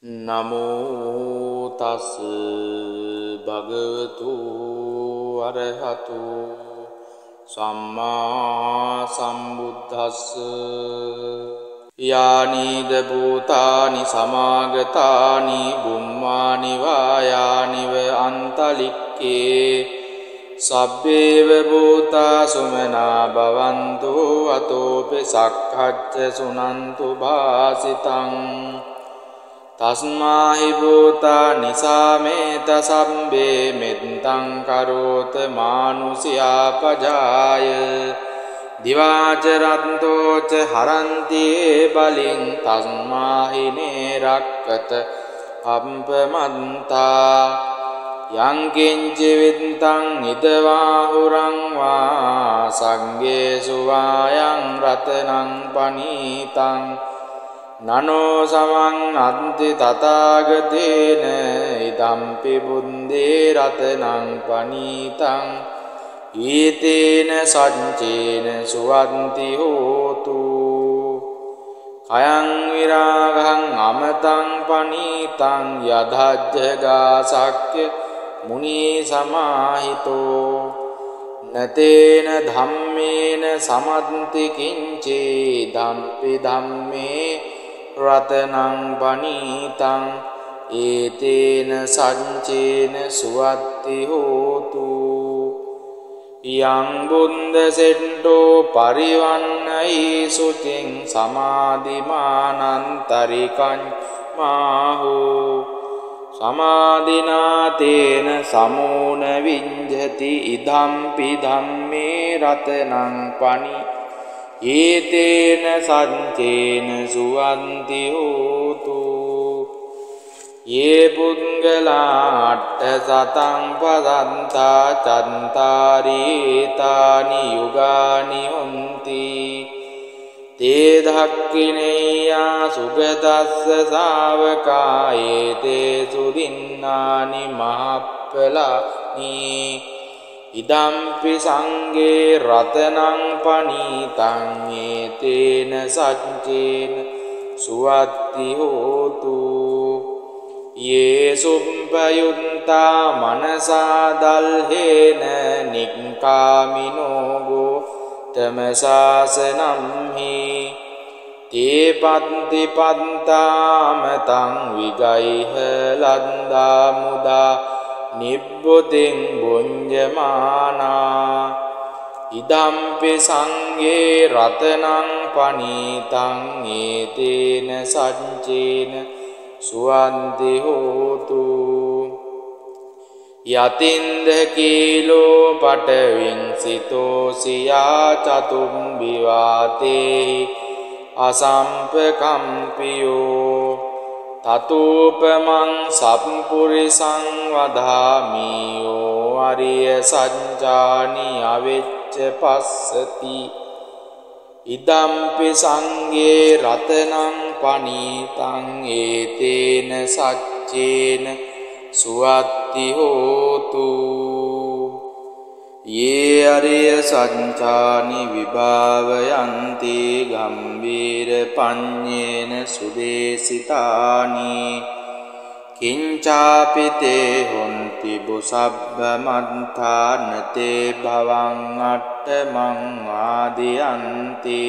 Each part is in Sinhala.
නමෝ තස් භගවතු අරහතු සම්මා සම්බුද්දස්ස යානිද භූතානි සමාගතානි බුම්මානි වායානිව අන්තලික්කේ සබ්බේව භූතා සුමනා භවන්තු අතෝපි සක්ඛච්ච සුනන්තු භාසිතං තස්මාහි භූතා නිසාමේත සම්බේ මෙත්තං කරෝත මානුසියා පජාය දිවාච රන්තෝච හරන්ති බලින් තස්මාහි නේරක්කත අප්පමන්තා යං කිංච විත්තං ඉදවාහුරං වා සංගේසු වායං රතනං පනීතං නනෝ සමං අන්ති තථාගතේන ඉදම්පි බුද්දේ රතනං පනීතං ඊතේන සච්චේන සුවන්ති හෝතු කයං විරාගං අමතං පනීතං යදජ්ජගා සක්්‍ය මුනි සමාහිතෝ නතේන ධම්මේන සමන්ති කිංචේ ධම්පි ධම්මේ රතනං පනීතං ඒතේන සංචේන සුවත්ති හෝතු යං බුද්ද සෙට්ටෝ පරිවන්නයි සුතින් සමාධිමානන්තරිකං මාහෝ සමාධිනාතේන සමෝන විඤ්ජති ඉදම්පි ධම්මේ රතනං පනි ඒතේන සංචේන සුවන්ති හෝතු යේ පුද්ගලාට්ඨ සතං පදන්තා චන්තාරීතානි යුගානි හොන්ති තේ ධක්ඛිනේයා සුගතස්ස ශාවකායේ තේ සුදින්නානි මහප්පලානි ඉදම්පි සංගේ රතනං පනීතං ඒතේන සච්චේන සුවත්ති හෝතු යේ සුප්පයුත්තා මනසා දල්හේන නික්ඛාමිනෝ ගෝතම සාසනම්හි තේ පත්ති පත්තාමතං විගයිහ ලද්දා මුදා නිබ්බුතින් බුඤ්ජමානා ඉදම්පි සංගේ රතනං පනීතං ඒතේන සච්චේන සුවන්ති හෝතු යතින්ද කීලෝ පටවින් සිතෝ සියා චතුම්බි වාතේ අසම්පකම්පියෝ තතූපමං සම්පුරිසං වදාමියෝ අරිය සඤ්ජානි අවෙච්ච පස්සති ඉදම්පි සංගේ රතනං පනීතං ඒතේන සච්චේන සුවත්ති හෝතු යේ අරිය සඤ්ජානි විභාවයන්ති ගම්බීර පඤ්ඤේන සුදේසිතානි කිංචාපිතේ හොන්ති බුසබ්බ මන්තානතේ භවං අට්ඨමං ආදියන්ති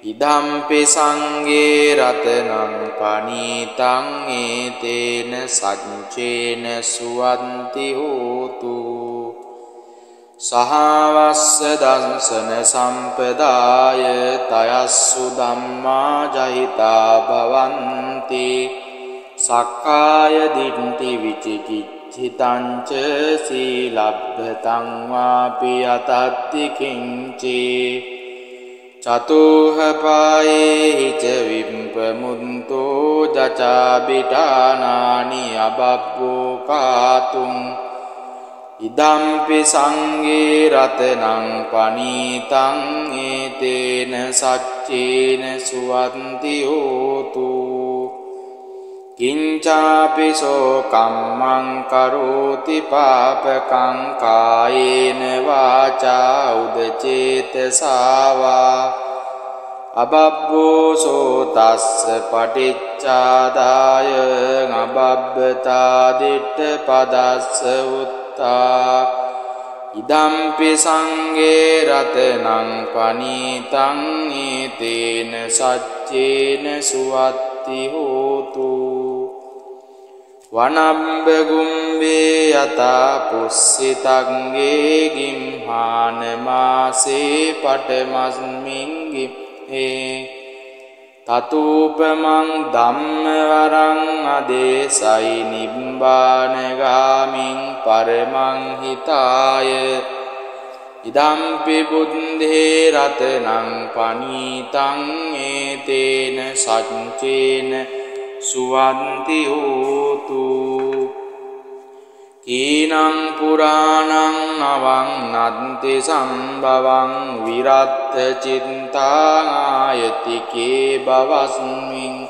ඉදම්පි සංගේ රතනං පනීතං ඒතේන සච්චේන සුවන්ති හෝතු සහවස්ස දංසන සම්පදාය තයස්සු ධම්මා ජහිතා භවන්ති සක්කාය දිට්ඨි විචිකිච්ඡිතං ච සීලබ්බතං වාපි යතත්ති කිංචේ චතුහ පායේ ච විම්පමුන්තෝ ජචාබිඨානානි අබබ්බෝ කාතුං ඉදම්පි සංගේ රතනං පනීතං ඒතේන සච්චේන සුවන්ති හෝතු කිංචාපිසෝ කම්මං කරෝති පාපකං කායේන වාචා උදචේතසාවා අබබ්බෝසෝ තස්ස පටිච්චාදාය අබබ්බතා දිට්ඨ පදස්ස උත්තා ඉදම්පි සංඝේ රතනං පනීතං ඊතේන සච්චේන සුවත්ති හෝතු වනම්බ ගුම්බේ යතා පුස්සිතංගේ ගිම්හාන මාසේ පටමස්මින් ගිම්හේ තතූපමං ධම්මවරං අදේසයි නිබ්බානගාමින් පරමං හිතාය ඉදම්පි බුද්ධේ රතනං පනීතං ඒතේන සච්චේන සුවන්ති හෝතු කීනං පුරාණං නවං නන්ති සම්භවං විරත්ත චිත්තාං ආයතිකේ බවස්මින්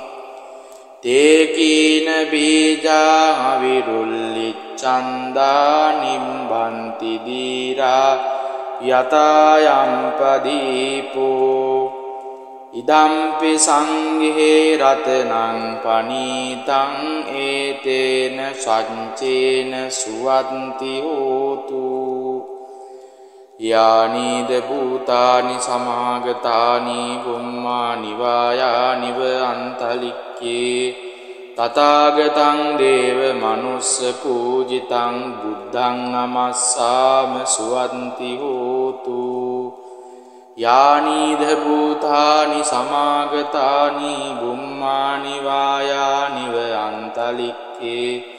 තේ කීන බීජා විරුල්ලිච්ඡන්දා නිම්බන්ති දීරා යතායම්පදීපෝ ඉදම්පි සංඝේ රතනං පනීතං ඒතේන සච්චේන සුවන්ති හෝතු යානිද භූතානි සමාගතානි බුම්මානි වායානිව අන්තලික්කේ තථාගතං දේව මනුස්ස පූජිතං බුද්ධං නමස්සාම සුවන්ති හෝතු යානිද භූතානි සමාගතානි බුම්මානි වායානිව අන්තලික්කේ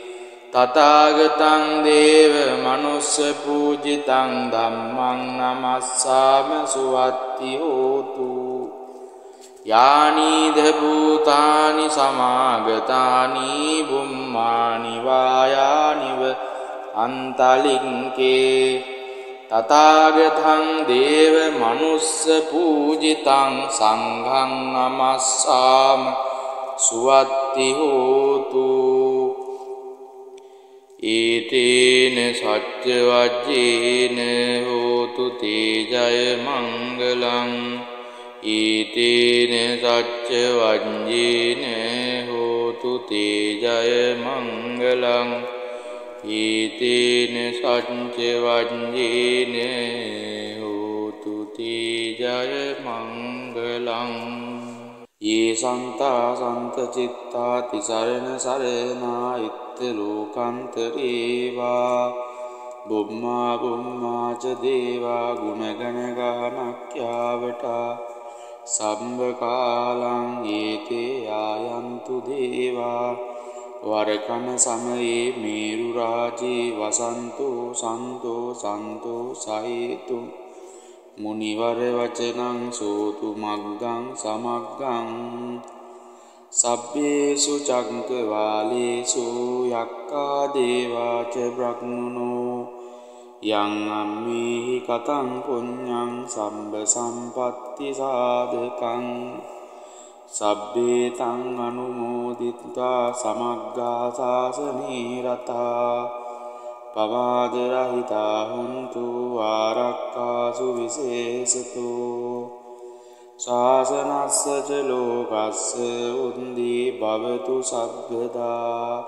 තථාගතං දේව මනුස්ස පූජිතං ධම්මං නමස්සාම සුවත්ති හෝතු යානිද භූතානි සමාගතානි බුම්මානි වායානිව අන්තලික්කේ තථාගතං දේව මනුස්ස පූජිතං සංඝං නමස්සාම සුවත්ති හෝතු ඊතේන සච්ච වජ්ජේන හෝතු තේජය මංගලං ඊතේන සච්ච වජ්ජේන හෝතු තේජය මංගලං ඊතේන සච්ච වජ්ජේන හෝතු තේජය මංගලං යේ සන්තා සන්ත චිත්තා තිසරණ සරණා ඉත්ත ලෝකන්තරේවා බුම්මා බුම්මාච දේවා ගුණගණ ගානක්ඛ්‍යාවටා සම්බ කාලං ඒතේ ආයන්තු දේවා වරකන සමයේ මේරු රාජේ වසන්තෝ සන්තෝ සන්තෝ සහේතු මුනිවර වචනං සෝතු මග්ගං සමග්ගං සබ්බේසු චක්කවාලේසු යක්ඛා දේවාච බ්‍රහ්මනෝ යං අම්මේහි කතං පුඤ්ඤං සම්බ සම්පත්ති සාධකං සබ්බේ තං අනුමෝදිත්වා සමග්ගා සාසනේ රතා පවාදරහිතා හුන්තු ආරක්ඛාසු විශේෂතෝ ශාසනස්ස ච ලෝකස්ස උන්දී භවතු සබ්බදා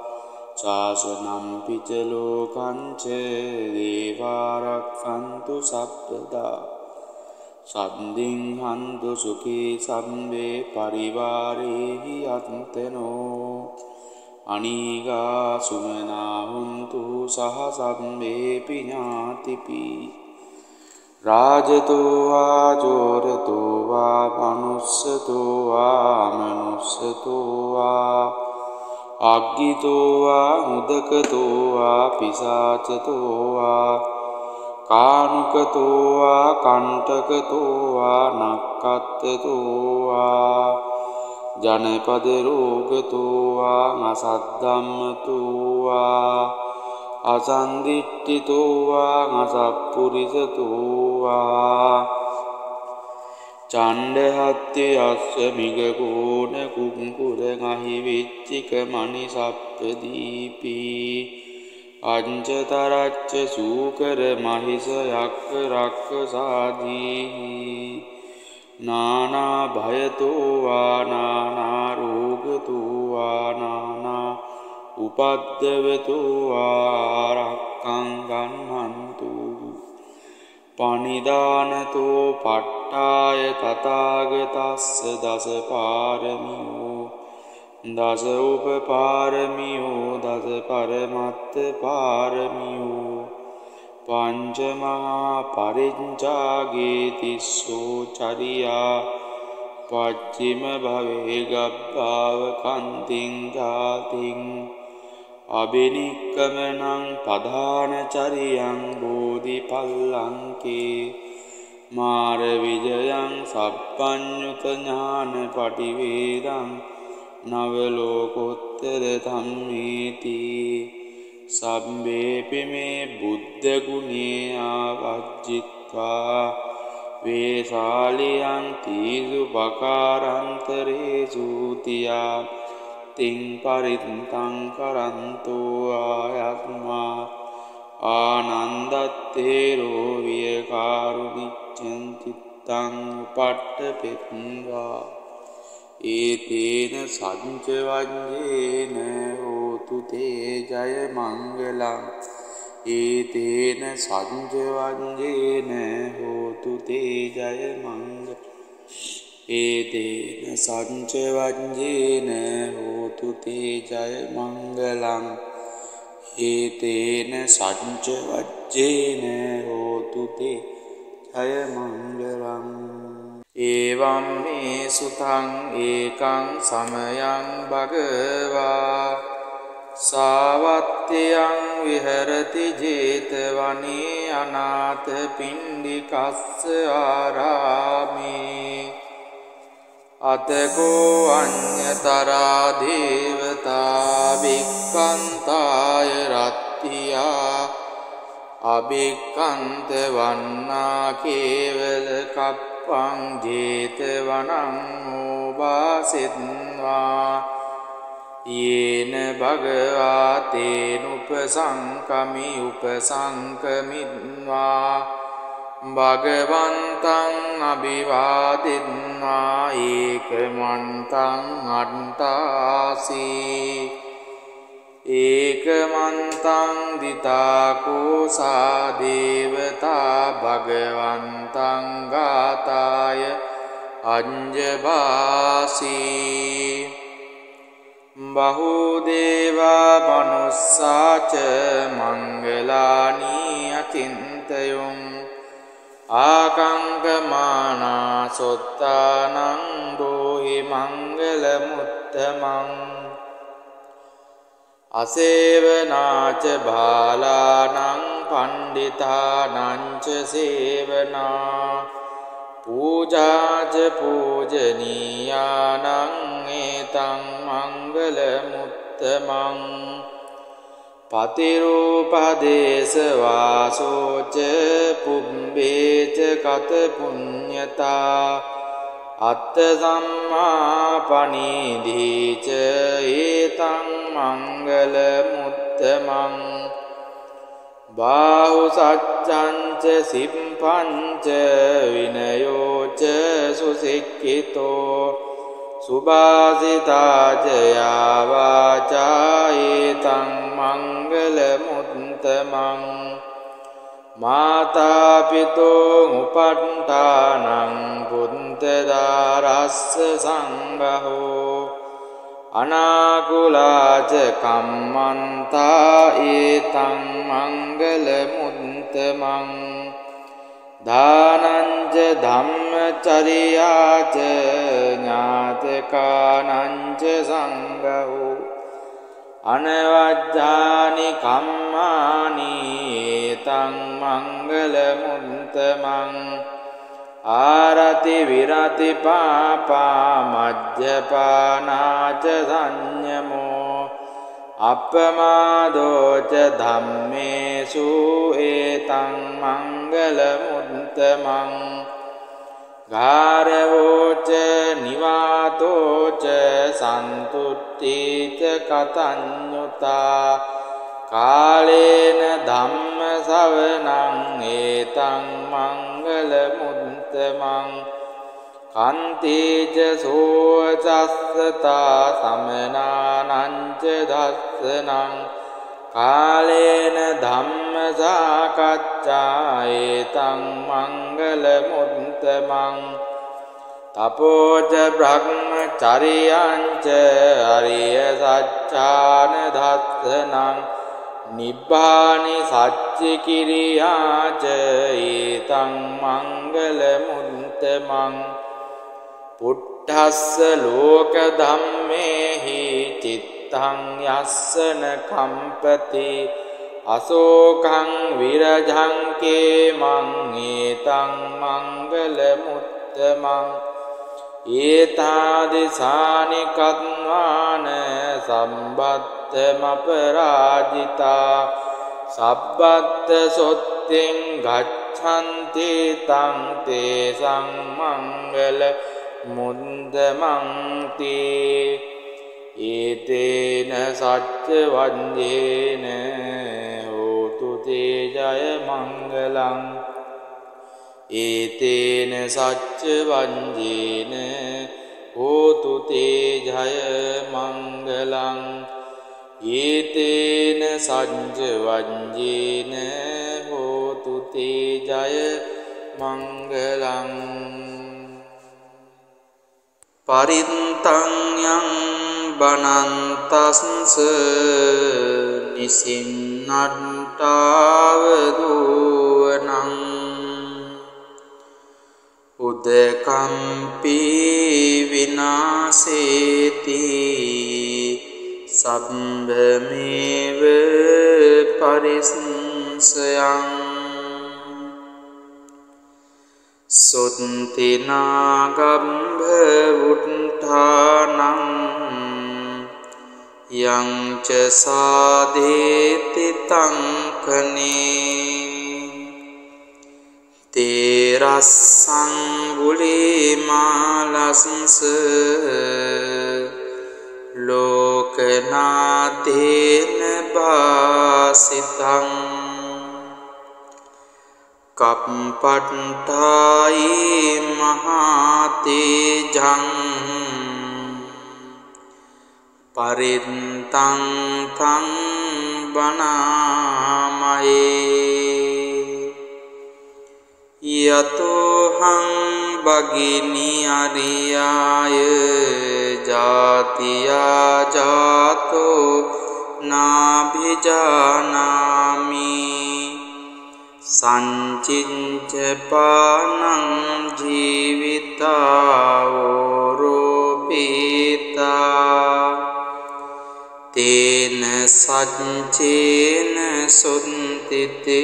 ශාසනම් පිච ලෝකං ච දේවාරක්ඛන්තු සබ්බදා සම්දින් හන්තු සුඛී සම්වේ පරිවාරේහි අත්තනෝ අනීගා සුමනා හුන්තු සහ සම්වේ පිඥාතිපි රාජතෝ වා ජෝරතෝ වා මනුස්සතෝ වා මනුස්සතෝ වා අග්ගිතෝ වා මුදකතෝ වා පිසාචතෝ වා කානුකතෝ වා කණ්ඨකතෝ වා නක්ඛත්තතෝ වා ජනපද රෝගතෝ වා අසද්ධම්මතෝ වා අසන්දිට්ඨිතෝ වා අසප්පුරිසතෝ වා චණ්ඩහත්ති අස්ස මිග කෝණ කුංකුර ගහි විච්චික මණි සප්පදීපි අංජතරච්ච සූකර මහිස යක්ක රක්ක සාදී නානා භයතෝ වා නානා රෝගතෝ වා නානා උපද්දවතෝ වා රක්ඛං ගන්නන්තු පනිදානතෝ පට්ඨාය තථාගතස්ස දස පාරමියෝ දස උපපාරමියෝ දස පරමත්ත පාරමියෝ පංචමහා පරිඤ්ජාගේ තිස්සෝ චරියා පච්චිම භවේ ගබ්බාව කන්තිං ජාතිං අබිනික්කමනං පධාන චරියං බෝධිපල්ලංකේ මාර විජයං සප්පඤ්ඤුත ඥාන පටිවේදං නවලෝකෝත්තර ධම්මේති සබ්බේපි මේ බුද්ධ ගුණේ ආවජ්ජිත්වා වේසාලියං තීසු පකාරන්තරේසු තියා තින් පරිත්තං කරන්තෝ ආයත්මා ආනන්දත්තේරෝ වියකාරුනිච්ඡං චිත්තං උපට්ඨපෙත්වා ඒතේන සංච වජ්ජේන හෝතු තේ ජය මංගලං ඒතේන සංච වජ්ජේන හෝතු තේ ජය මංගලං ඒතේන සංච වජ්ජේන හෝතු තේ ජය මංගලං ඒතේන සංච වජ්ජේන හෝතු තේ ජය මංගලං එවං මේ සුතං ඒකං සමයං භගවා සාවත්තියං විහෙරති ජේතවනේ අනාථ පිණ්ඩිකස්ස ආරාමේ අතකෝ අඤ්ඤතරා දේවතා වික්ඛන්තාය රත්තියා අභික්ඛන්ත වන්නා කේවල කප්පං ජේතවනං ඕවාසෙත්වා යේන භගවා තේනුපසංකමි උපසංකමිත්වා භගවන්තං අභිවාදිත්වා ඒකමන්තං අට්ඨාසී ඒකමන්තං දිතාකෝසා දේවතා භගවන්තං ගාතාය අඤ්ජබාසී බහුදේවා මනුස්සාච මංගලානී අචින්තයුං ආකංකමානා සොත්තානං රෝහි මංගල මුත්තමං අසේවනාච බාලානං පණ්ඩිතානංච සේවනා පූජාච පූජනීයානං ඒතං මංගල මුත්තමං පතිරූපදේශ වාසෝච පුබ්බේච කත පුඤ්ඤතා අත්ත සම්මා පනීධීච ඒතං මංගල මුත්තමං බාහු සච්ඡංච සිප්පංච විනයෝච සුසික්ඛිතෝ සුභාසිතාච යාවාචා ඒතං මංගල මුත්තමං මාතා පිතෝ උපට්ඨානං පුන්තදාරස්ස සංඝෝ අනාකුලාච කම්මන්තා ඒතං මංගල මුත්තමං දානංච ධම්මචරියාච ඥාතකානංච සංඝෝ අනවජ්ජානි කම්මානි ඒතං මංගල මුත්තමං ආරති විරති පාපා මජ්ජපානාච සංයමෝ අප්පමාදෝච ධම්මේසු ඒතං මංගල මුත්තමං ගාරවෝච නිවාතෝච සන්තුට්ඨීච කතඤ්ඤුතා කාලේන ධම්ම ශවනං ඒතං මංගල මුත්තමං කන්තේජ සෝචස්සතා සමනානංච දස්සනං කාලේන ධම්ම සාකච්ඡා ඒතං මංගල මුත්තමං තපෝච බ්‍රහ්මචරියංච අරිය සච්ඡාන දස්සනං නිබ්බානි සච්චි කිරියාච ඒතං මංගල මුත්තමං පුට්ඨස්ස ලෝක ධම්මේහි චිත්තං යස්සන කම්පති අසෝකං විරජං කේමං ඒතං මංගල මුත්තමං ඒතාදිසානි කත්වාන සම්බත්තමපරාජිතා සබ්බත්ත සොත්තෙන් ගච්ඡන්ති තං තේසං මංගල මුද්දමන්ති ඒතේන සච්ච වන්දේන හෝතු තේ ජය මංගලං ඒතේන සච්ච වන්දේන හෝතු තේ ජය මංගලං ඒතේන සච්ච වන්දේන හෝතු තේ ජය මංගලං පරිත්තං යං බනන්තස්ස නිසින්නට්ඨාව දුවනං උදකම්පි විනාසේති සම්භමේව පරිස්සයං සොත්තිනාගම්භ උට්ඨානං යං ච සාදේති තංකනේ තේරස්සං ගුලිමාලස්ස ලෝකනාතේන භාසිතං කප්පට්ඨායි මහතේජං පරිත්තං තං බණාමයේ යතෝහං භගිනි අරියාය ජාතියා ජාතෝ නාභිජානාමි සංචින්ච පානං ජීවිතාවෝරෝපීතා තේන සච්චේන සුන්තිතේ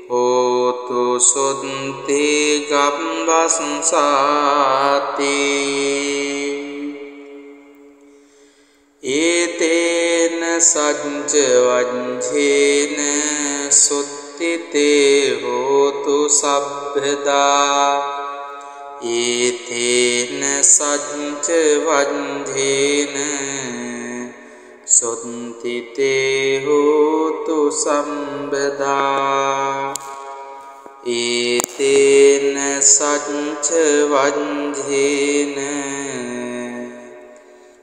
හෝතු සුන්තේ ගම්බස්සාති ඒතේන සච්ච වංජේන සුත්තිතේ හෝතු සබ්බදා ඒතේන සච්ච වංජේන සුත්තිතේ හෝතු සම්බදා ඒතේන සච්ච වංජේන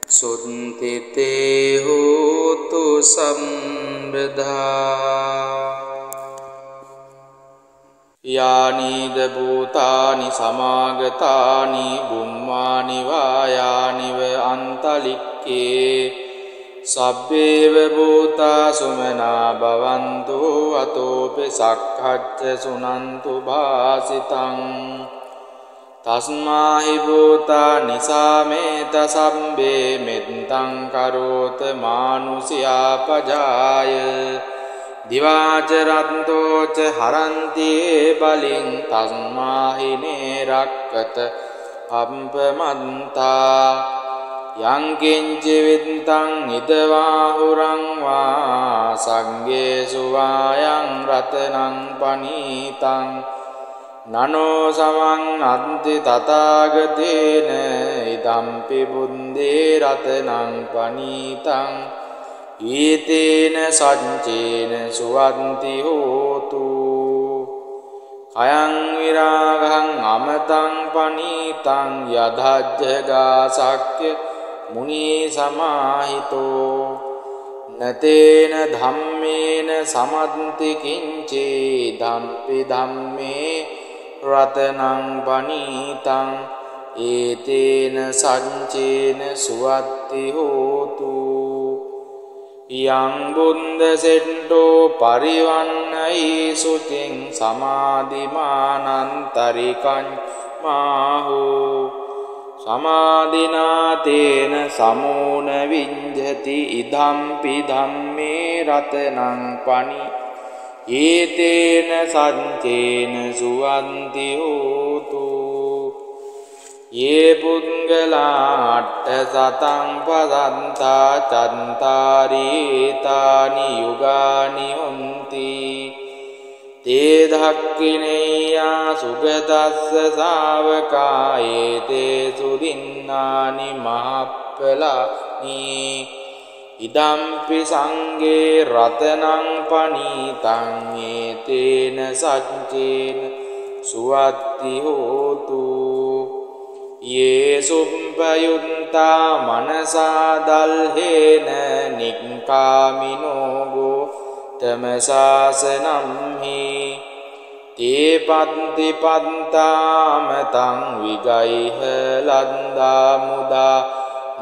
සුත්තිතේ හෝතු සම්බදා යානිද භූතානි සමාගතානි බුම්මානි වායානිව අන්තලික්කේ සබ්බේව භූතා සුමනා භවන්තු අතෝපි සක්ඛච්ච සුනන්තු භාසිතං තස්මාහි භූතා නිසාමේත සම්බේ මෙත්තං කරෝත මානුසියා පජාය දිවාච රත්තෝච හරන්තියේ බලින් තස්මාහිනේ රක්කත අප්පමන්තා යංකින්ච විත්තං ඉදවාහුරං වා සංගේසු වායං රතනං පනීතං නනෝ සමං අන්ති තථාගතේන ඉදම්පි බුද්දේ රතනං පනීතං ඊතේන සච්චේන සුවන්ති හෝතු අයං විරාගං අමතං පනීතං යදජ්ජගා සක්්‍ය මුනි සමාහිතෝ නතේන ධම්මේන සමන්ති කිංචේ ධම්පි ධම්මේ රතනං පනීතං ඒතේන සංචේන සුවත්ති හෝතු යං බුද්ද සෙට්ටෝ පරිවන්නයි සුතින් සමාධිමානන්තරිකං මාහෝ සමාධිනාතේන සමෝන විඤ්ජති ඉදම්පි ධම්මේ රතනං පනි ඒතේන සංචේන සුවන්ති හෝතු යේ පුද්ගලාට්ඨ සතං පදන්තා චන්තාරීතානි යුගානි හොන්ති තේ ධක්ඛිනේයා සුගතස්ස ශාවකායේ තේ සුදින්නානි මහප්පලානි ඉදම්පි සංඝේ රතනං පනීතං ඒතේන සච්චේන සුවත්ති හෝතු යේ සුප්පයුත්තා මනසා දල්හේන නික්ඛාමිනෝ ගෝතම සාසනම්හි තේ පත්ති පත්තාමතං විගයිහ ලද්දා මුදා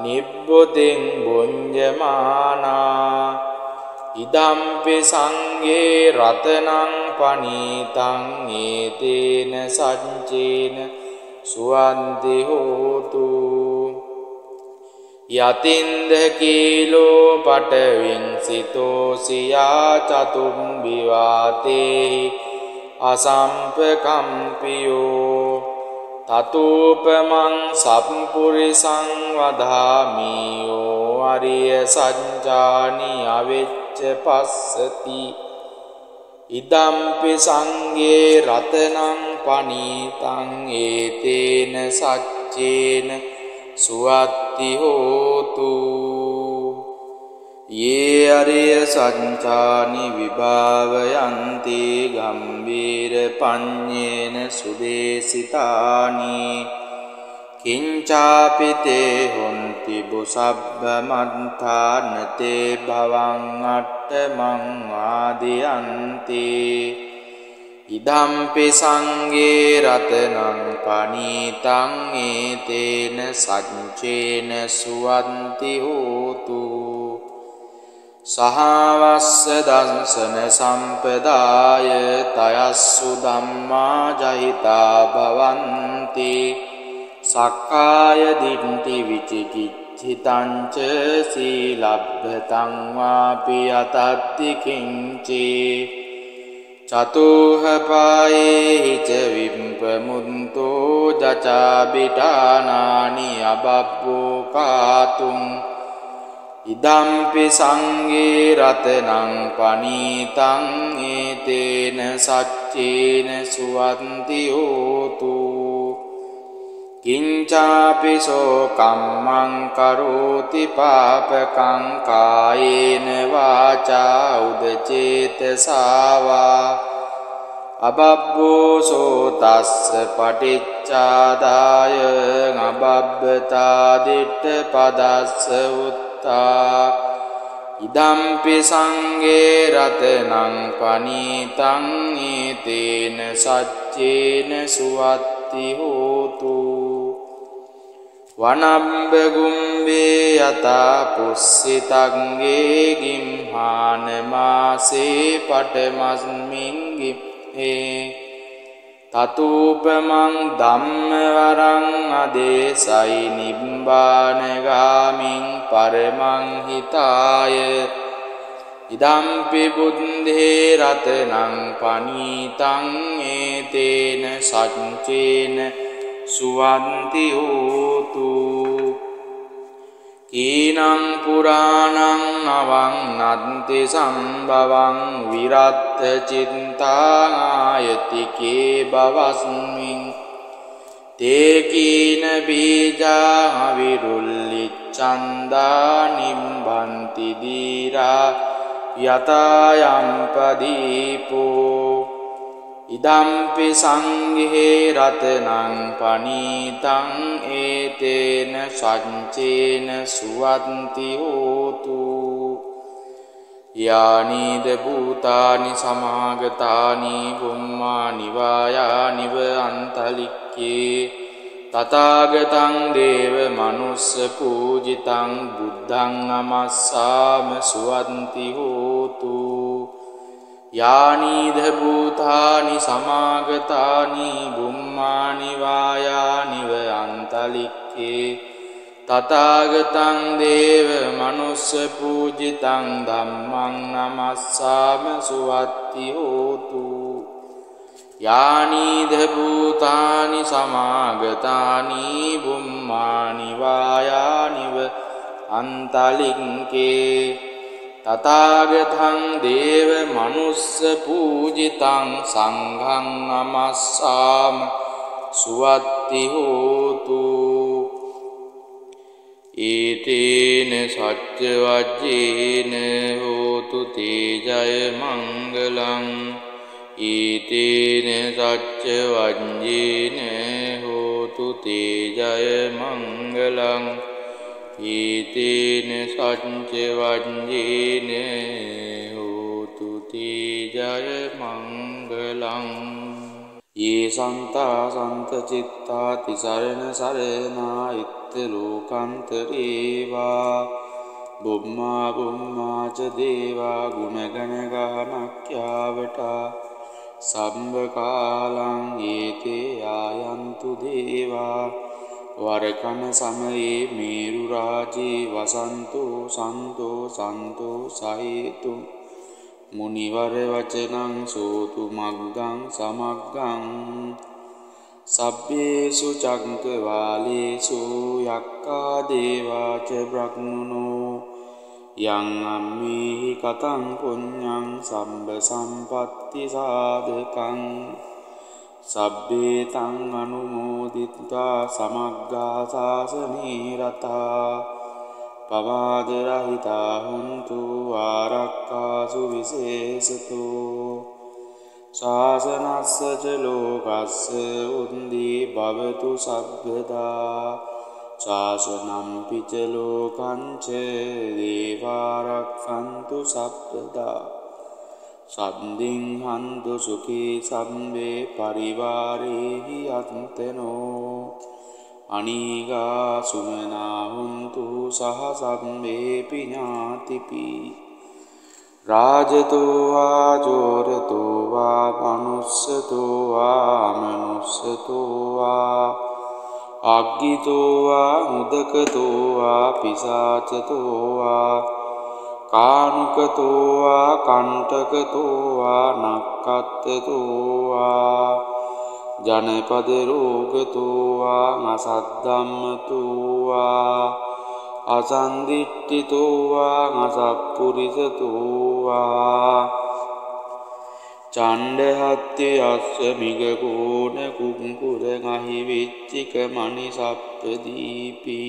නිබ්බුතින් බුඤ්ජමානා ඉදම්පි සංඝේ රතනං පනීතං ඒතේන සච්චේන සුවන්ති හෝතු යතින්ද කීලෝ පටවින් සිතෝ සියා චතුම්බි වාතේ අසම්පකම්පියෝ තතූපමං සම්පුරිසං වදාමියෝ අරිය සඤ්ජානි අවෙච්ච පස්සති ඉදම්පි සංඝේ රතනං පනීතං ඒතේන සච්චේන සුවත්ති හෝතු යේ අරිය සඤ්චානි විභාවයන්ති ගම්බීර පඤ්ඤේන සුදේසිතානි කිංචාපිතේ හොන්ති බුසබ්බ මන්තානතේ භවං අට්ඨමං ආදියන්ති ඉදම්පි සංඝේ රතනං පනීතං ඒතේන සච්චේන සුවන්ති හෝතු සහවස්ස දංසන සම්පදාය තයස්සු ධම්මා ජහිතා භවන්ති සක්කාය දිට්ඨි විචිකිච්ඡිතං ච සීලබ්බතං වාපි යතත්ති කිංචේ චතුහ පායේ ච විම්පමුන්තෝ ජචා බිඨානානි අබබ්බෝ කාතුං ඉදම්පි සංඝේ රතනං පනීතං ඒතේන සච්චේන සුවන්ති හෝතු කිංචාපිසෝ කම්මං කරෝති පාපකං කායේන වාචා උදචේතසාවා අබබ්බෝසෝ තස්ස පටිච්චාදාය අබබ්බතා දිට්ඨ පදස්ස උත්තා ඉදම්පි සංඝේ රතනං පනීතං ඒතේන සච්චේන සුවත්ති හෝතු වනබ්බ ගුම්බේ යතා පුස්සිතංගේ ගිම්හාන මාසේ පටමස්මින් ගිම්හේ තතූපමං ධම්මවරං අදේසයි නිබ්බානගාමින් පරමං හිතාය ඉදම්පි බුද්ධේ රතනං පනීතං ඒතේන සච්චේන සුවන්ති හෝතු කීනං පුරාණං නවං නන්ති සම්භවං විරත්ත චිත්තාං ආයතිකේ බවස්මින් තේ කීන බීජා විරුල්ලිච්ඡන්දා නිම්බන්ති දීරා යතායම් පදීපෝ ඉදම්පි සංඝේ රතනං පනීතං ඒතේන සච්චේන සුවන්ති හෝතු යානීද භූතානි සමාගතානි බුම්මානි වායානිව අන්තලික්කේ තථාගතං දේව මනුස්ස පූජිතං බුද්ධං නමස්සාම සුවන්ති හෝතු යානීද භූතානි සමාගතානි බුම්මානි වායානිව අන්තලික්කේ තථාගතං දේව මනුස්ස පූජිතං ධම්මං නමස්සාම සුවත්ති හෝතු යානීද භූතානි සමාගතානි බුම්මානි වායානිව අන්තලික්කේ තථාගතං දේව මනුස්ස පූජිතං සංඝං නමස්සාම සුවත්ති හෝතු ඒතේන සච්ච වජ්ජේන හෝතු තේජය මංගලං ඒතේන සච්ච වජ්ජේන හෝතු තේජය මංගලං ඒතේන සච්ච වජ්ජේන හෝතු තේජය මංගලං ये සන්තා සන්ත චිත්තා තිසරණ සරණා ඉත්ත ලෝකන්තරේවා බුම්මා බුම්මා ච දේවා ගුණගණ ගානක්ඛ්‍යාවටා සම්බ කාලං ඒතේ ආයන්තු දේවා වරකන සමයේ මේරු රාජේ වසන්තෝ සන්තෝ සන්තෝ සහේතු මුනිවර වචනං සෝතු මග්ගං සමග්ගං සබ්බේසු චක්කවාලේසු යක්ඛා දේවා ච බ්‍රහ්මනෝ යං අම්මේහි කතං පුඤ්ඤං සම්බ සම්පත්ති සාධකං සබ්බේ තං අනුමෝදිත්වා සමග්ගා සාසනේ රතා පවාද රහිතා හුන්තු ආරක්ඛාසු විශේෂතෝ ශාසනස්ස ච ලෝකස්ස උන්දී භවතු සබ්බදා ශාසනම් පිච ලෝකං ච දේවාරක්ඛන්තු සබ්බදා සම්දින් හන්තු සුඛී සම්මේ පරිවාරේහි අන්තනෝ අනීගා සුමනා හුන්තු සහ සම්මේපි ඥාතිපි රාජතෝ වා ජෝරතෝ වා මනුස්සතෝ වා අමනුස්සතෝ වා අග්ගිතෝ වා මුදකතෝ වා පිසාචතෝ වා කානුකතෝ වා කණ්ඨකතෝ වා නක්ඛත්තතෝ වා ජනපද රෝගතෝ වා අසද්ධම්මතෝ වා අසන්දිට්ඨිතෝ වා අසප්පුරිසතෝ වා චණ්ඩහත්ති අස්ස මිග කෝණ කුංකුර ගහි විච්චික මණි සප්පදීපි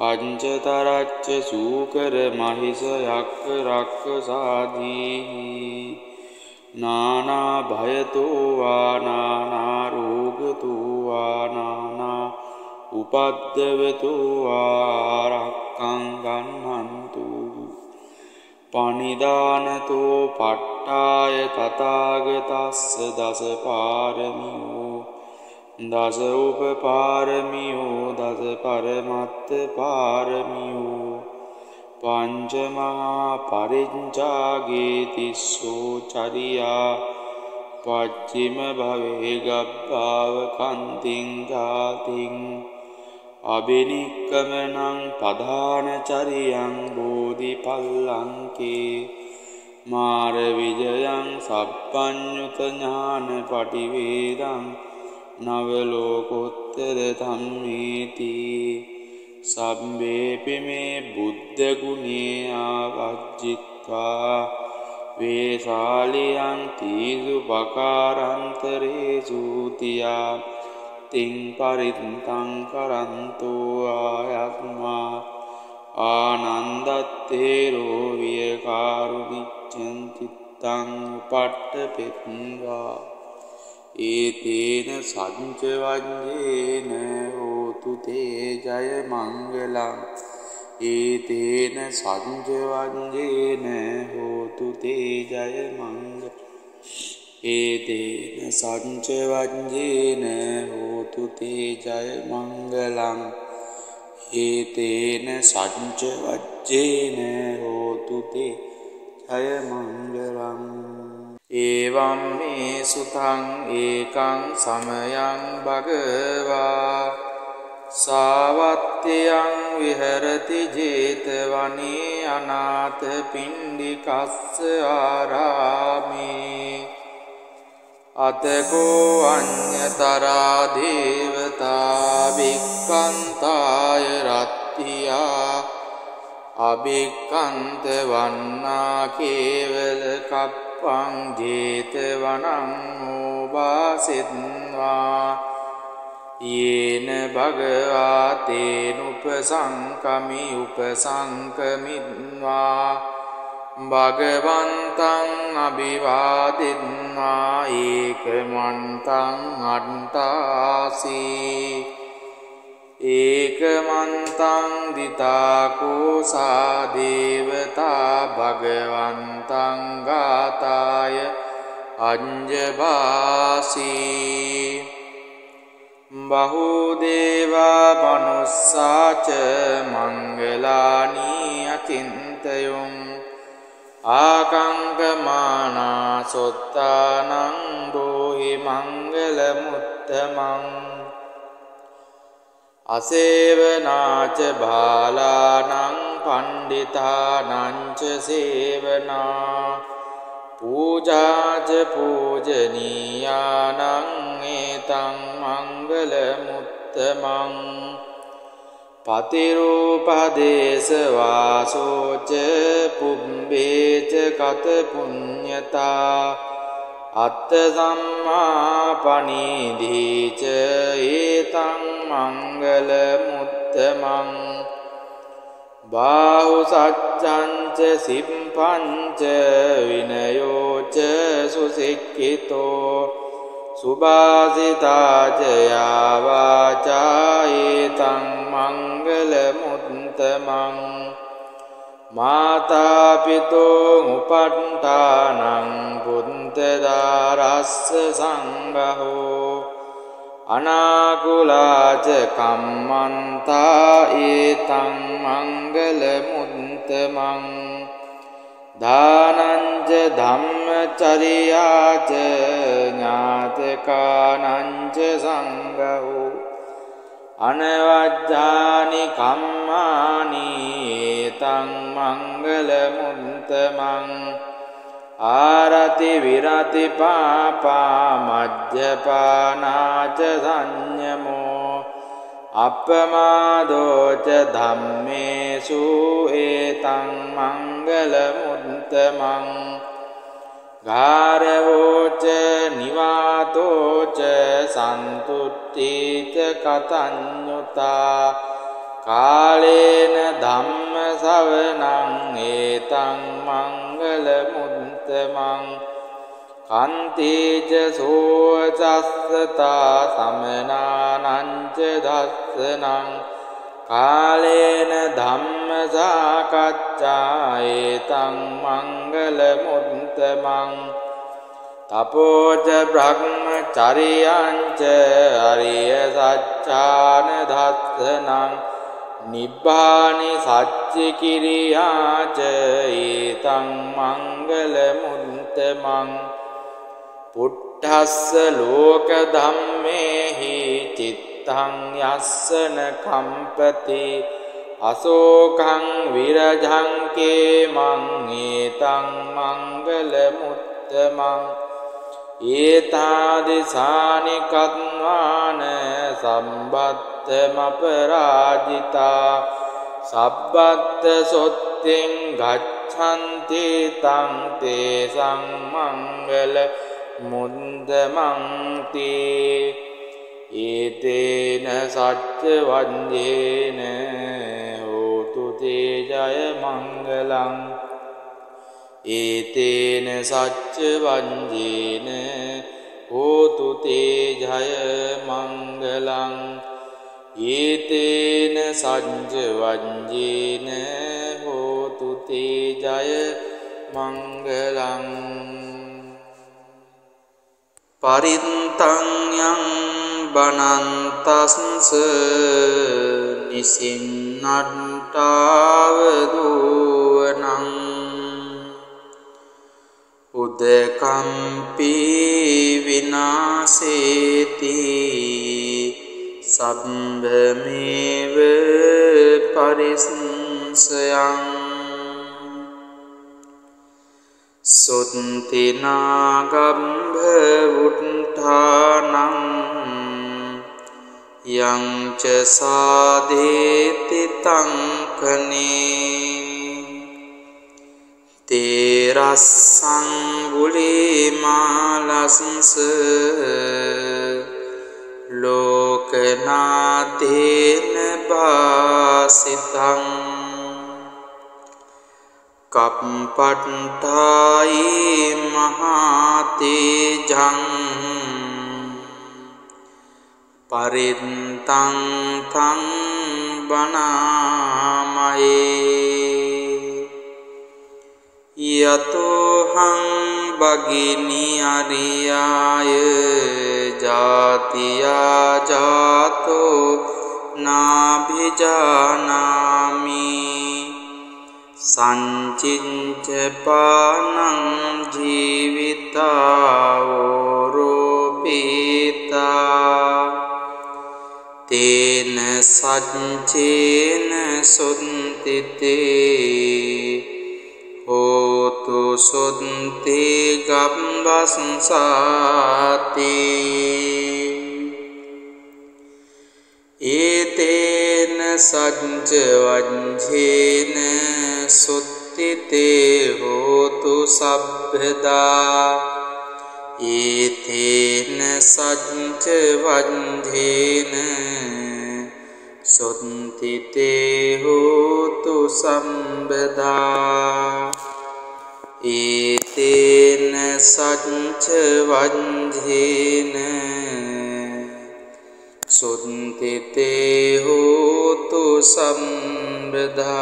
අංජතරච්ච සූකර මහිස යක්ක රක්ක සාදී නානා භයතෝ වා නානා රෝගතෝ වා නානා උපද්දවතෝ වා රක්ඛං ගන්නන්තු පනිදානතෝ පට්ඨාය තථාගතස්ස දස පාරමියෝ දස උපපාරමියෝ දස පරමත්ත පාරමියෝ පංච මහා පරිඤ්ජාගේ තිස්සෝ චරියා පච්චිම භවේ ගබ්බාව කන්තිං ජාතිං අබිනික්කමනං පධාන චරියං බෝධිපල්ලංකේ මාර විජයං සප්පඤ්ඤුත ඥාන පටිවේදං නවලෝකෝත්තර ධම්මේති සම්බේපි මේ බුද්ධ ගුණේ ආවජ්ජිත්වා වේසාලියං තීසු පකාරන්තරේසු තියා තින් පරිත්තං කරන්තෝ ආයත්මා ආනන්දත්තේරෝ විය කාරුණිච්ඡන් චිත්තං උපට්ඨපෙත්වා ඒතේන සච්ච වජ්ජේන හෝතු තේ ජය මංගලං ඒතේන සච්ච වජ්ජේන හෝතු තේ ජය මංගලං ඒතේන සච්ච වජ්ජේන හෝතු තේ ජය මංගලං ඒතේන සච්ච වජ්ජේන හෝතු තේ ජය මංගලං ඒවම් මේ සුතං ඒකං සමයං භගවා සාවත්තියං විහෙරති ජේතවනේ අනාථ පිණ්ඩිකස්ස ආරාමේ අතකෝ අඤ්ඤතරා දේවතා භික්ඛන්තාය රත්තියා අභික්ඛන්ත වන්නා කේවල කප්පං ජේතවනං ඕවාසෙත්වා යේන භගවා තේනුපසංකමි උපසංකමිත්වා භගවන්තං අභිවාදිත්වා ඒකමන්තං අට්ඨාසී ඒකමන්තං දිතාකෝසා දේවතා භගවන්තං ගාතාය අඤ්ජභාසී බහුදේවා මනුස්සාච මංගලානී අචින්තයුං ආකංකමානා සොත්තානං රෝහි මංගල මුත්තමං අසේවනාච බාලානං පණ්ඩිතානංච සේවනා පූජාච පූජනීයානං ඒතං මංගල මුත්තමං පතිරූපදේශ වාසෝච පුබ්බේච කත පුඤ්ඤතා අත්ත සම්මා පනීධීච ඒතං මංගල මුත්තමං බාහු සච්ඡංච සිප්පංච විනයෝච සුසික්ඛිතෝ සුභාසිතාච යාවාචා ඒතං මංගල මුත්තමං මාතා පිතෝ උපට්ඨානං පුන්තදාරස්ස සංඝෝ අනාකුලාච කම්මන්තා ඒතං මංගල මුත්තමං දානංච ධම්මචරියාච ඥාතකානංච සංඝෝ අනවජ්ජානි කම්මානි ඒතං මංගල මුත්තමං ආරති විරති පාපා මජ්ජපානාච සංයමෝ අප්පමාදෝච ධම්මේසු ඒතං මංගල මුත්තමං ගාරවෝච නිවාතෝච සන්තුට්ඨීච කතඤ්ඤුතා කාලේන ධම්ම ශවනං ඒතං මංගල මුත්තමං කන්තේච සෝචස්සතා සමනානංච දස්සනං කාලේන ධම්ම සාකච්ඡා ඒතං මංගල මුත්තමං තපෝච බ්‍රහ්මචරියංච අරිය සච්ඡාන දස්සනං නිබ්බානි සච්චි කිරියාච ඒතං මංගල මුත්තමං පුට්ඨස්ස ලෝක ධම්මේහි චිත්තං යස්සන කම්පති අසෝකං විරජං කේමං ඒතං මංගල මුත්තමං ඒතාදිසානි කත්වාන සම්බත්තමපරාජිතා සබ්බත්ත සොත්තෙන් ගච්ඡන්ති තං තේසං මංගල මුද්දමන්ති ඒතේන සච්ච වන්දේන හෝතු තේ ජය මංගලං ඒතේන සච්ච වන්දේන होतु ते जय मङ्गलं एतेन सञ्जवञ्जेन होतु ते जय मङ्गलं परिन्तङ्यं बनन्तस्स निसिन्नट्टावधूवनं उदकम्पि विनाशेति सब्बमेव परिसंशयं सुत्तिनागम्भवुत्थानं यं च साधेति तं कने तेरस्सं गुलिमालंस लोकनाथेन भासितं कपट्टायि महातेजं परिन्तं तं वनामहे यतोऽहं भगिनी आर्याय जातिया जातो नाभिजानामि संचिञ्च पानं जीवितावरोपिता तेन सञ्चेन सुन्तिते होतु सुन्ति गम्भसंसाति एतेन सञ्चवञ्जेन सुत्तिते होतु सभ्यदा एतेन सञ्चवञ्जेन सुन्तिते होतु सम्पदा एतेन सञ्चवञ्जेन सुन्तिते होतु सम्पदा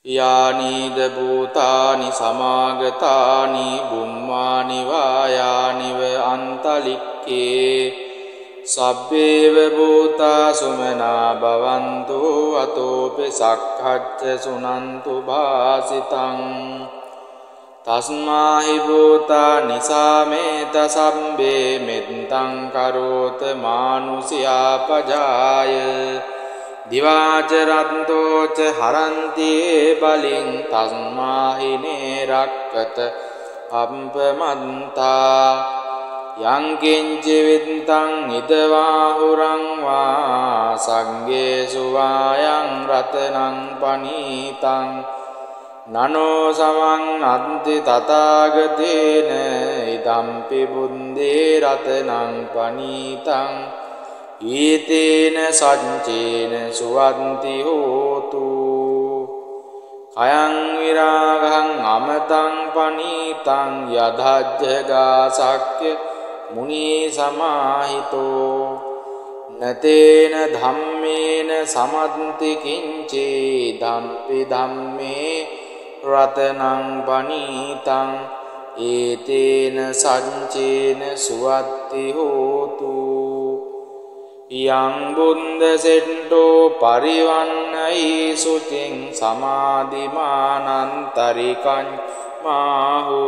यानीद भूतानि समागतानि बुम्मानि वा यानि व अन्तलिक्के सब्बेव भूता सुमना भवन्तु अतोऽपि सख्खच्च शृणन्तु भासितं तस्मा हि भूतानि सामेत सम्बे मित्तं करोत मानुष्यापजाय दिवाच रन्तो च हरन्ति बलिं तस्मा हि निरक्कत अपमन्ता यं किञ्च वित्तं निदवाहुरं वा संगेषु वा यं रत्नं पनीतं ननो समं नन्ति तथागतेन इदम्पि बुद्धे रत्नं पनीतं एतेन सञ्चेन सुवन्ति होतु अयं विरागं अमतं पनीतं यदज्जगासक्य मुनिसमाहितो न तेन धम्मेन समन्ति किञ्चिदम्पि धम्मे रत्नं पनीतं एतेन सञ्चेन सुवत्ति होतु यं बुन्दसेट्टो परिवन्नयि शुचिं समाधिमानन्तरिकं माहु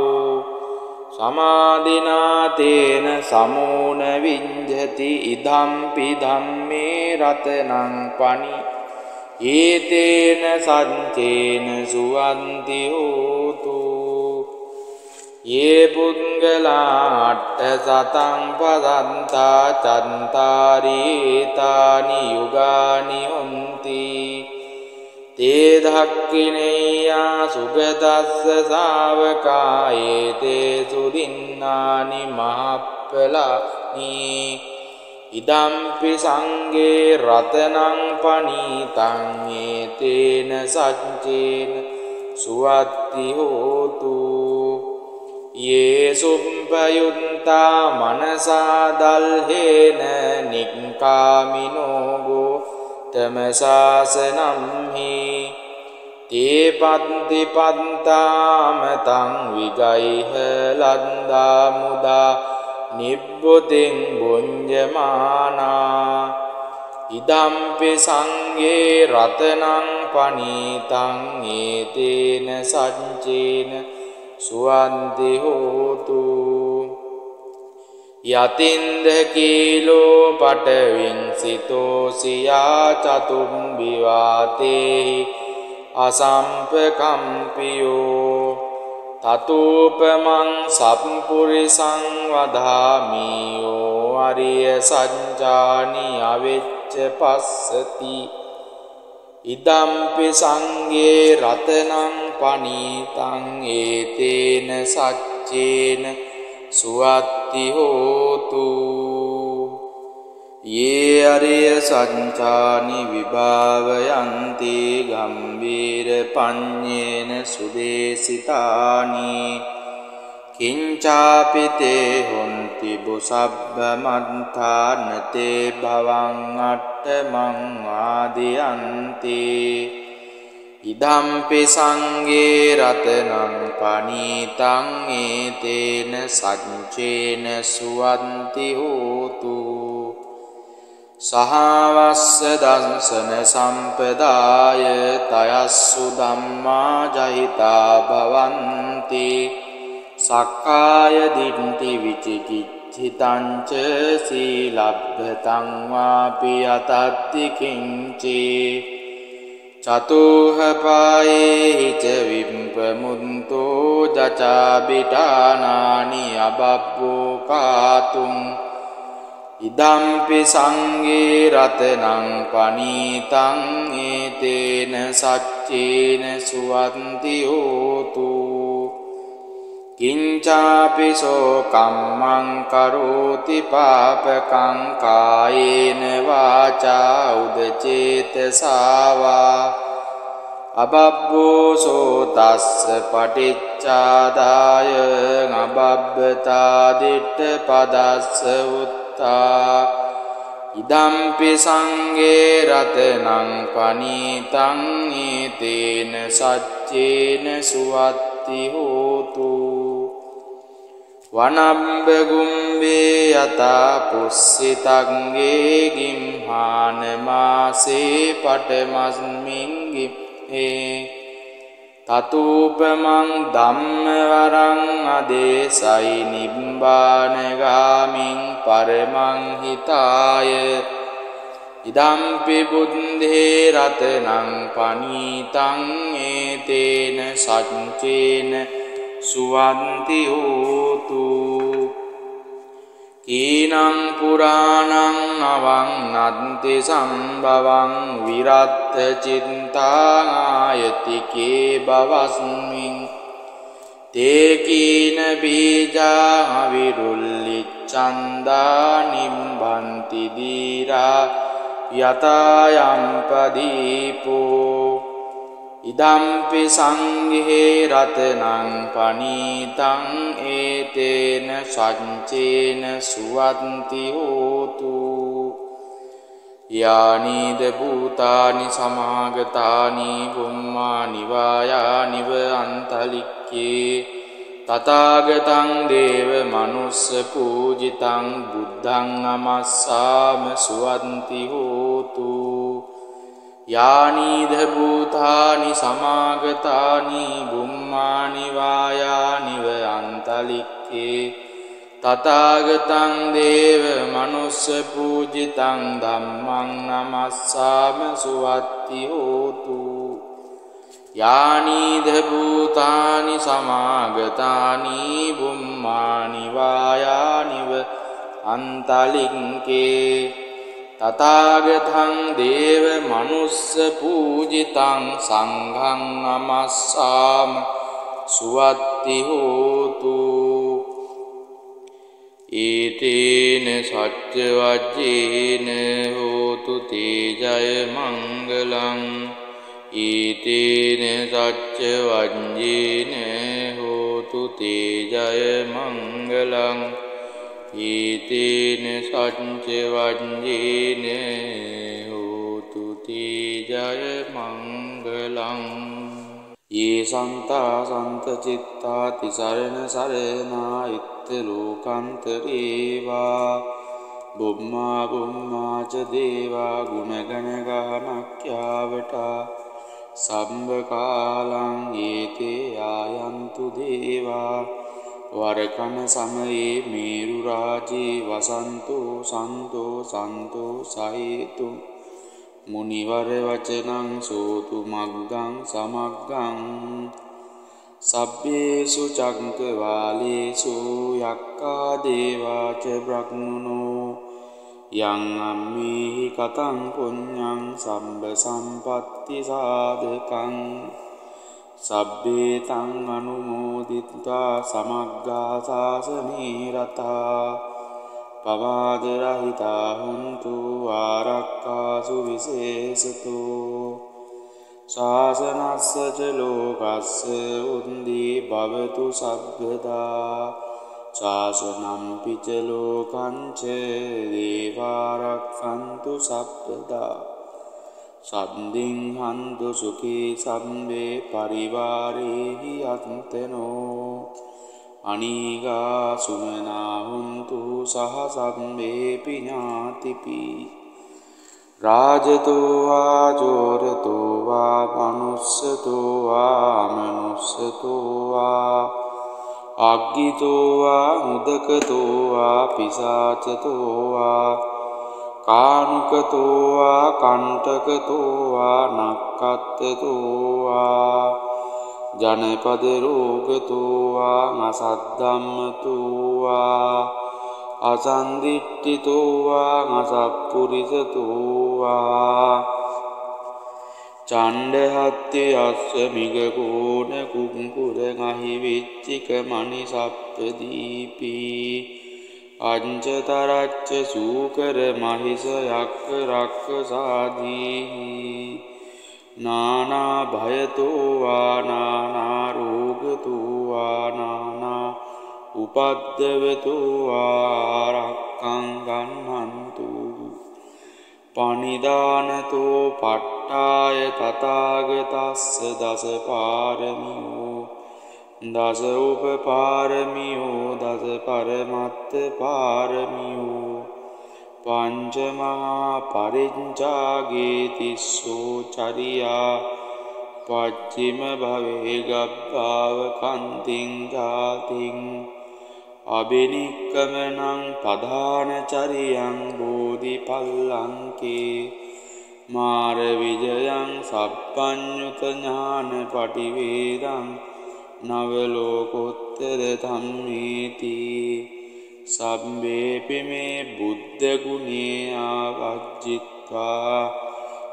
समाधिना तेन समो न विञ्जति इदम्पि धम्मे रत्नं पनि एतेन सञ्चेन सुवन्ति होतु ये पुङ्गलाट्टशतं पदन्ता चन्तारि एतानि युगानि हन्ति ते दक्षिणेया सुगतस्य शावका एते सुदिन्नानि महाफलानि इदम्पि संगे रत्नं पनीतं एतेन सञ्चेन सुवत्ति होतु ये सुප්පයුත්තා मनसा දල්හේන නික්ඛාමිනෝ ගෝතම සාසනං හි තේ පත්ති පත්තාම තං විගයිහ ලද්දා මුදා නිබ්බුතින් බුඤ්ජමානා ඉදම්පි සංඝේ රතනං පනීතං ඒතේන සච්චේන සුවන්ති හෝතු යතින්ද කීලෝ පටවින්සිතෝ සියා චතුම්බි වාතේ අසම්පකම්පියෝ තතෝපමං සම්පුරිසං වදාමියෝ අරිය සත්‍යානි අවෙච්ච පස්සති ඉදම්පි සංඝේ රතනං පනීතං ඒතේන සච්චේන සුවත්ති හෝතු යේ අරිය සත්‍යානි විභාවයන්ති ගම්බීර පඤ්ඤේන සුදේසිතානි කිංචාපිතේ හොන්ති බුසබ්බ මන්තානතේ භවං අට්ඨමං ආදියන්ති ඉදම්පි සංඝේ රතනං පනීතං ඒතේන සච්චේන සුවන්ති හෝතු සහවස්ස දංසන සම්පදාය තයස්සු ධම්මා ජහිතා භවಂತಿ සක්කාය දිට්ඨි විචිකිච්ඡිතං ච සීලබ්බතං වාපි යතත්ති කිංචේ චතුහ පායේ ච විම්පමුන්තෝ ජචාබිඨානානි අබබ්බෝ කාතුං ඉදම්පි සංඝේ රතනං පනීතං ඒතේන සච්චේන සුවන්ති හෝතු කිංචාපිසෝ කම්මං කරෝති පාපකං කායේන වාචා උදචේතසාවා අබබ්බෝ සෝතස්ස පටිච්චාදාය අබබ්බතා දිට්ඨ පදස්ස උත්තා ඉදම්පි සංඝේ රතනං පනීතං ඒතේන සච්චේන සුවත්ති හෝතු වනම්බ ගුම්බේ යතා පුස්සිතංගේ ගිම්හාන මාසේ පටමස්මින් ගිම්හේ තතූපමං ධම්මවරං අදේසයි නිබ්බානගාමින් පරමං හිතාය ඉදම්පි බුද්ධේ රතනං පනීතං ඒතේන සච්චේන සුවන්ති හෝතු කීනං පුරාණං නවං නන්ති සම්භවං විරත්ත චිත්තාං ආයතිකේ බවස්මින් තේ කීන බීජා විරුල්ලිච්ඡන්දා නිම්බන්ති දීරා යතායම් පදීපෝ ඉදම්පි සංඝේ රතනං පනීතං ඒතේන සච්චේන සුවන්ති හෝතු යානිද භූතානි සමාගතානි බුම්මානි වායානිව අන්තලික්කේ තථාගතං දේව මනුස්ස පූජිතං බුද්ධං නමස්සාම සුවන්ති හෝතු යානිද භූතානි සමාගතානි බුම්මානි වායානිව අන්තලික්කේ තථාගතං දේව මනුස්ස පූජිතං ධම්මං නමස්සාම සුවත්ති හෝතු යානිද භූතානි සමාගතානි බුම්මානි වායානිව අන්තලික්කේ තථාගතං දේව මනුස්ස පූජිතං සංඝං නමස්සාම සුවත්ති හෝතු ඊතේන සච්ච වජ්ජේන හෝතු තේජය මංගලං ඊතේන සච්ච වජ්ජේන හෝතු හෝතු තේ ජය මංගලං ඊතේන සච්ච වජ්ජේන හෝතු තේ ජය මංගලං ये සන්තා සන්ත චිත්තා තිසරණ සරණා ඉත්ත ලෝකන්තරේවා බුම්මා බුම්මා ච දේවා ගුණගණ ගානක්ඛ්‍යාවටා සම්බ කාලං ඒතේ ආයන්තු දේවා වරකන සමයේ මේරු රාජේ වසන්තෝ සන්තෝ සන්තෝ සහිතු මුනිවර වචනං සෝතු මග්ගං සමග්ගං සබ්බේසු චක්කවාලේසු යක්ඛා දේවා ච බ්‍රහ්මනෝ යං අම්මේහි කතං පුඤ්ඤං සම්බ සම්පත්ති සාධකං සබ්බේ තං අනුමෝදිත්වා සමග්ගා සාසනේ රතා පවාද රහිතා හුන්තු ආරක්ඛාසු විශේෂතෝ ශාසනස්ස ච ලෝකස්ස උන්දී භවතු සබ්බදා ශාසනම් පිච ලෝකං ච දේවාරක්ඛන්තු සබ්බදා සම්දින් හන්තු සුඛී සම්බේ පරිවාරේහි අන්තනෝ අනීගා සුමනා හුන්තු සහ සම්මේපි ඥාතිපි රාජතෝ වා ජෝරතෝ වා මනුස්සතෝ වා අමනුස්සතෝ වා අග්ගිතෝ වා මුදකතෝ වා පිසාචතෝ වා කානුකතෝ වා කණ්ඨකතෝ වා නක්ඛත්තතෝ වා ජනපද රෝගතෝ වා අසද්ධම්මතෝ වා අසන්දිට්ඨිතෝ වා අසප්පුරිසතෝ වා චණ්ඩහත්ති අස්ස මිග කෝණ කුංකුර ගහි විච්චික මණි සප්පදීපි අංජතරච්ච සූකර මහිස යක්ක රක්ක සාදී නානා භයතෝ වා නානා රෝගතෝ වා නානා උපද්දවතෝ වා රක්ඛං ගන්නන්තු පනිදානතෝ පට්ඨාය තථාගතස්ස දස පාරමියෝ දස උපපාරමියෝ දස පරමත්ත පාරමියෝ පංච මහා පරිඤ්ජාගේ තිස්සෝ චරියා පච්චිම භවේ ගබ්බාව කන්තිං ජාතිං අබිනික්කමනං පධාන චරියං බෝධිපල්ලංකේ මාර විජයං සප්පඤ්ඤුත ඥාන පටිවේදං නවලෝකෝත්තර ධම්මේති සබ්බේපි මේ බුද්ධ ගුණේ ආවජ්ජිත්වා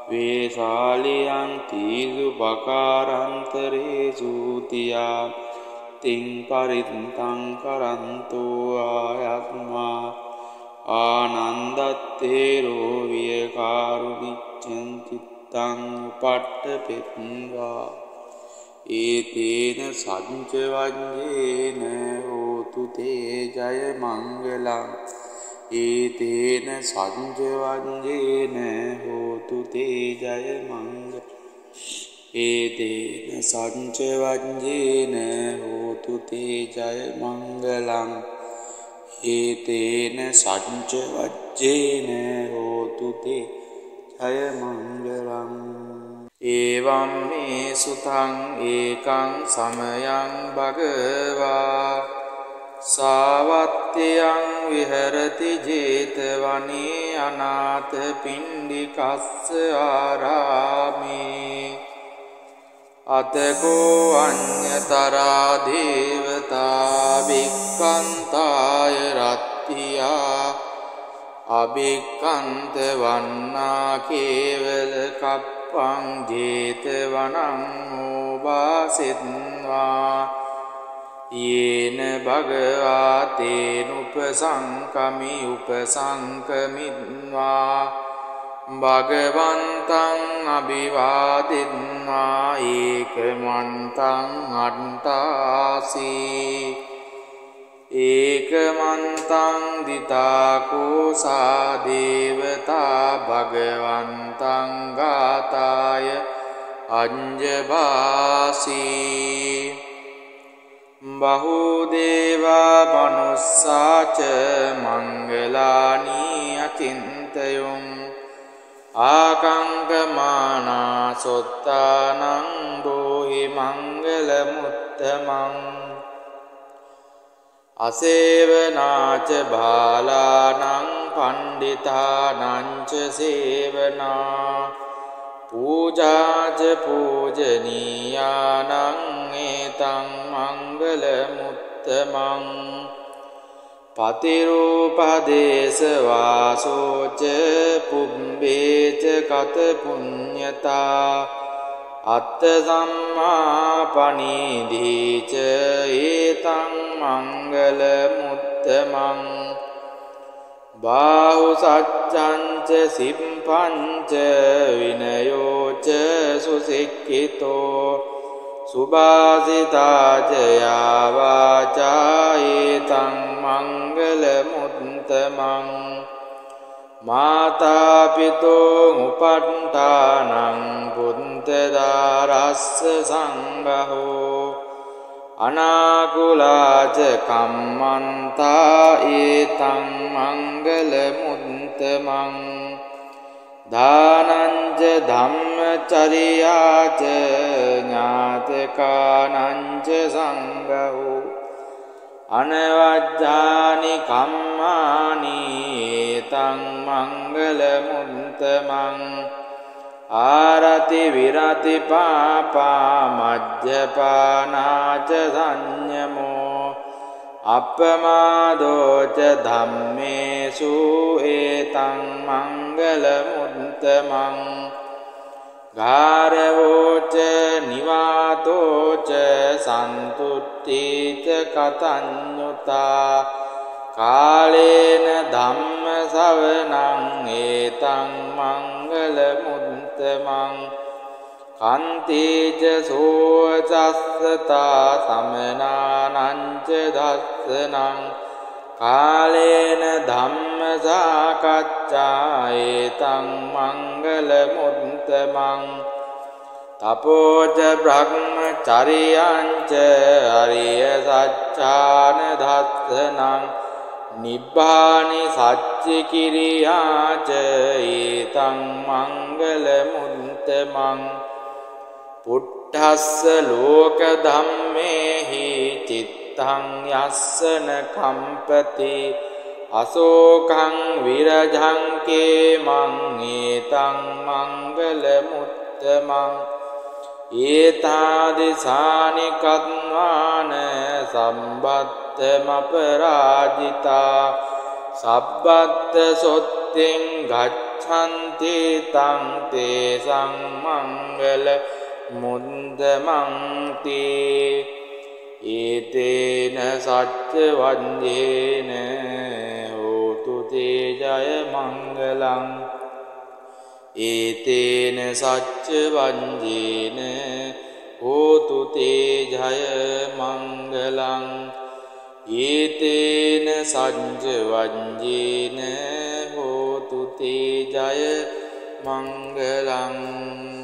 වේසාලියං තීසු පකාරන්තරේසු තියා තින් පරිත්තං කරන්තෝ ආයත්මා ආනන්දත්තේරෝ විය කාරුණිච්ඡං චිත්තං උපට්ඨපෙත්වා ඒතේන සච්ච වජ්ජේන හෝතු තේ ජය මංගලං ඒතේන සච්ච වජ්ජේන හෝතු තේ ජය මංගලං ඒතේන සච්ච වජ්ජේන හෝතු තේ ජය මංගලං ඒතේන සච්ච වජ්ජේන හෝතු තේ ජය මංගලං ඒවම් මේ සුතං ඒකං සමයං භගවා සාවත්තියං විහෙරති ජේතවනේ අනාථ පිණ්ඩිකස්ස ආරාමේ අතකෝ අඤ්ඤතරා දේවතා වික්ඛන්තාය රත්තියා අභික්ඛන්ත වන්නා කේවල කප්පං ජේතවනං ඕවාසෙත්වා යේන භගවා තේනුපසංකමි උපසංකමිත්වා භගවන්තං අභිවාදිත්වා ඒකමන්තං අට්ඨාසී ඒකමන්තං දිතාකෝසා දේවතා භගවන්තං ගාතාය අඤ්ජභාසී බහුදේවා මනුස්සාච මංගලානී අචින්තයොං ආකංකමානා සොත්තානං බෝහි මංගල මුත්තමං අසේවනාච බාලානං පණ්ඩිතානංච සේවනා පූජාච පූජනීයානං ඒතං මංගල මුත්තමං පතිරූපදේශ වාසෝච පුබ්බේච කත පුඤ්ඤතා අත්ථ සම්මාපනීධීච ඒතං මංගල මුත්තමං බාහු සච්ඡංච සිප්පංච විනයෝච සුසික්ඛිතෝ සුභාසිතාච යාවාචා ඒතං මංගල මුත්තමං මාතාපිතෝ උපට්ඨානං පුන්තදාරස්ස සංඝෝ අනාකුලාච කම්මන්තා ඒතං මංගල මුත්තමං දානංච ධම්මචරියාච ඥාතකානංච සංඝෝ අනවජ්ජානි කම්මානි ඒතං මංගල මුත්තමං ආරති විරති පාපා මජ්ජපානාච සංයමෝ අප්පමාදෝච ධම්මේසු ඒතං මංගල මුත්තමං ගාරවෝච නිවාතෝච සන්තුට්ඨීච කතඤ්ඤුතා කාලේන ධම්ම ශ්‍රවණං ඒතං මංගල මුත්තමං කන්තිච සෝචස්සතා සමනානංච දස්සනං කාලේන ධම්ම සාකච්ඡා ඒතං මංගල මුත්තමං තපෝච බ්‍රහ්මචරියංච අරිය සච්ඡාන දස්සනං නිබ්බානි සච්චි කිරියාච ඒතං මංගල මුත්තමං පුට්ඨස්ස ලෝක ධම්මේහි චිත්තං යස්සන කම්පති අසෝකං විරජං කේමං ඒතං මංගල මුත්තමං ඒතාදිසානි කත්වාන සම්බත්තමපරාජිතා සබ්බත්ත සොත්තෙන් ගච්ඡන්ති තං තේසං මංගල මුද්දමන්ති ඒතේන සච්ච වන්දේන හෝතු තේ ජය මංගලං ඒතේන සච්ච වන්දේන හෝතු තේ ජය මංගලං ඒතේන සච්ච වන්දේන හෝතු තේ ජය මංගලං